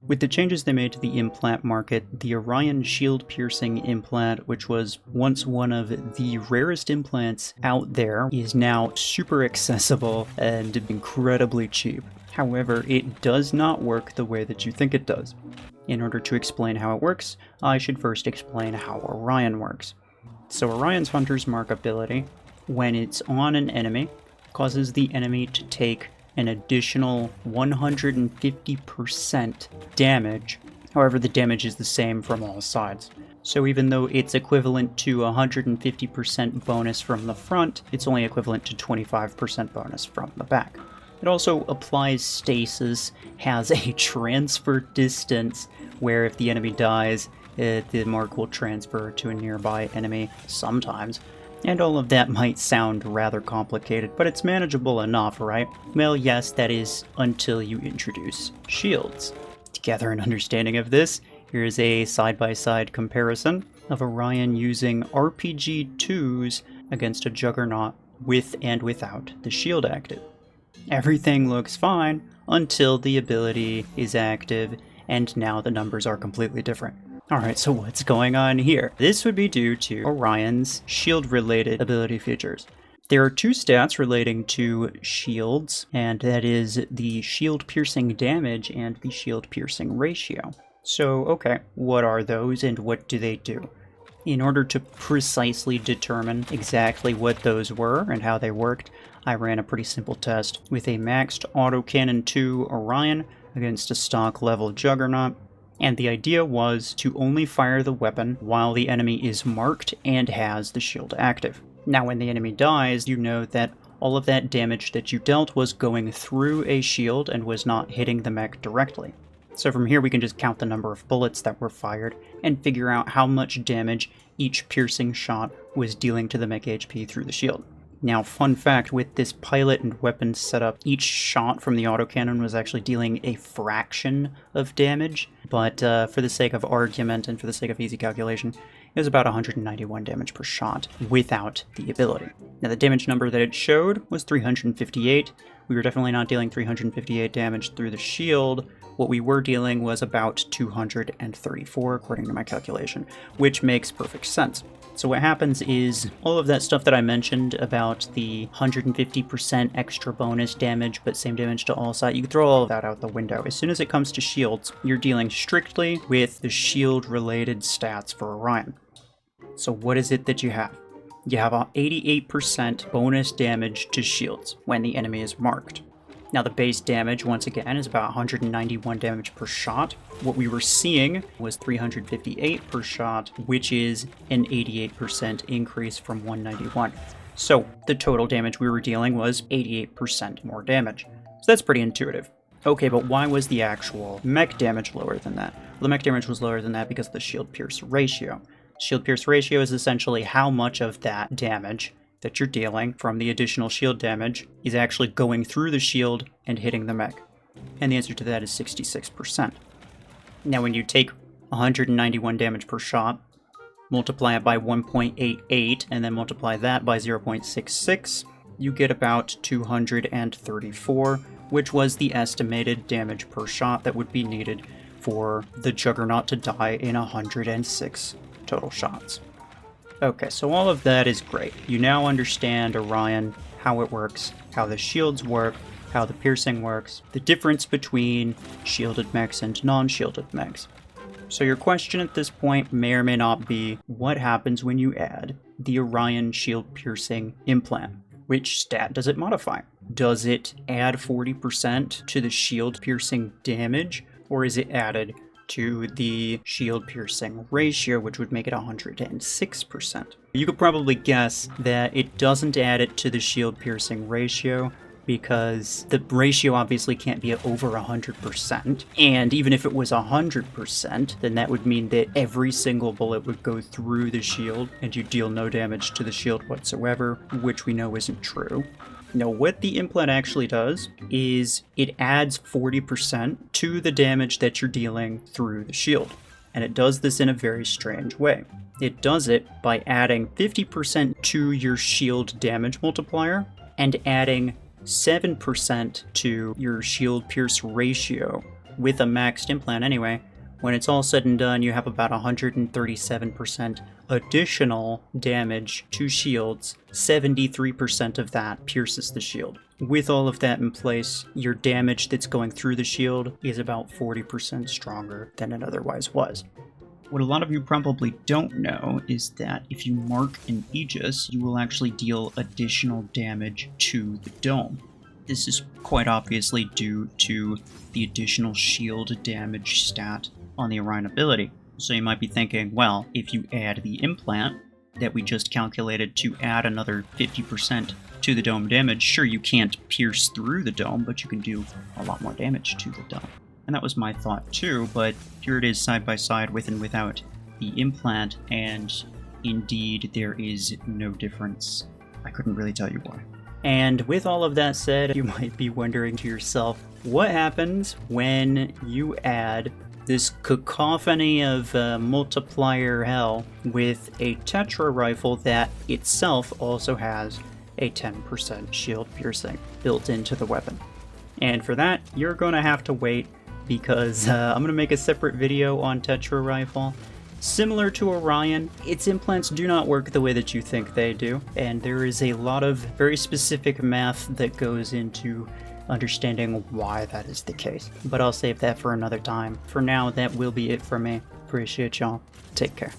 With the changes they made to the implant market, the Orion shield-piercing implant, which was once one of the rarest implants out there, is now super accessible and incredibly cheap. However, it does not work the way that you think it does. In order to explain how it works, I should first explain how Orion works. So Orion's Hunter's Mark ability, when it's on an enemy, causes the enemy to take an additional 150% damage. However, the damage is the same from all sides. So even though it's equivalent to 150% bonus from the front, it's only equivalent to 25% bonus from the back. It also applies stasis, has a transfer distance, where if the enemy dies, the mark will transfer to a nearby enemy sometimes. And all of that might sound rather complicated, but it's manageable enough, right? Well, yes, that is until you introduce shields. To gather an understanding of this, here is a side-by-side comparison of Orion using RPG-2s against a Juggernaut with and without the shield active. Everything looks fine until the ability is active, and now the numbers are completely different. Alright, so what's going on here? This would be due to Orion's shield-related ability features. There are two stats relating to shields, and that is the shield-piercing damage and the shield-piercing ratio. So, okay, what are those and what do they do? In order to precisely determine exactly what those were and how they worked, I ran a pretty simple test with a maxed autocannon 2 Orion against a stock level Juggernaut. And the idea was to only fire the weapon while the enemy is marked and has the shield active. Now when the enemy dies, you know that all of that damage that you dealt was going through a shield and was not hitting the mech directly. So from here we can just count the number of bullets that were fired and figure out how much damage each piercing shot was dealing to the mech HP through the shield. Now, fun fact, with this pilot and weapon setup, each shot from the autocannon was actually dealing a fraction of damage, but for the sake of argument and for the sake of easy calculation, it was about 191 damage per shot without the ability. Now, the damage number that it showed was 358. We were definitely not dealing 358 damage through the shield. What we were dealing was about 234, according to my calculation, which makes perfect sense. So what happens is all of that stuff that I mentioned about the 150% extra bonus damage, but same damage to all sides, you can throw all of that out the window. As soon as it comes to shields, you're dealing strictly with the shield-related stats for Orion. So what is it that you have? You have an 88% bonus damage to shields when the enemy is marked. Now the base damage, once again, is about 191 damage per shot. What we were seeing was 358 per shot, which is an 88% increase from 191. So the total damage we were dealing was 88% more damage. So that's pretty intuitive. Okay, but why was the actual mech damage lower than that? Well, the mech damage was lower than that because of the shield-pierce ratio. Shield-pierce ratio is essentially how much of that damage that you're dealing from the additional shield damage is actually going through the shield and hitting the mech. And the answer to that is 66%. Now when you take 191 damage per shot, multiply it by 1.88, and then multiply that by 0.66, you get about 234, which was the estimated damage per shot that would be needed for the Juggernaut to die in 106 total shots. Okay, so all of that is great. You now understand Orion, how it works, how the shields work, how the piercing works, the difference between shielded mechs and non-shielded mechs. So your question at this point may or may not be, what happens when you add the Orion shield-piercing implant? Which stat does it modify? Does it add 40% to the shield-piercing damage, or is it added to the shield-piercing ratio, which would make it 106%. You could probably guess that it doesn't add it to the shield-piercing ratio because the ratio obviously can't be over 100%, and even if it was 100%, then that would mean that every single bullet would go through the shield and you deal no damage to the shield whatsoever, which we know isn't true. Now, what the implant actually does is it adds 40% to the damage that you're dealing through the shield. And it does this in a very strange way. It does it by adding 50% to your shield damage multiplier and adding 7% to your shield pierce ratio, with a maxed implant anyway, when it's all said and done, you have about 137% additional damage to shields. 73% of that pierces the shield. With all of that in place, your damage that's going through the shield is about 40% stronger than it otherwise was. What a lot of you probably don't know is that if you mark an Aegis, you will actually deal additional damage to the dome. This is quite obviously due to the additional shield damage stat on the Orion ability. So you might be thinking, well, if you add the implant that we just calculated to add another 50% to the dome damage, sure, you can't pierce through the dome, but you can do a lot more damage to the dome. And that was my thought too, but here it is side by side with and without the implant, and indeed there is no difference. I couldn't really tell you why. And with all of that said, you might be wondering to yourself, what happens when you add this cacophony of multiplier hell with a Tetra rifle that itself also has a 10% shield piercing built into the weapon? And for that, you're going to have to wait, because I'm going to make a separate video on Tetra rifle. Similar to Orion, its implants do not work the way that you think they do, and there is a lot of very specific math that goes into understanding why that is the case. But I'll save that for another time. For now, that will be it for me. Appreciate y'all. Take care.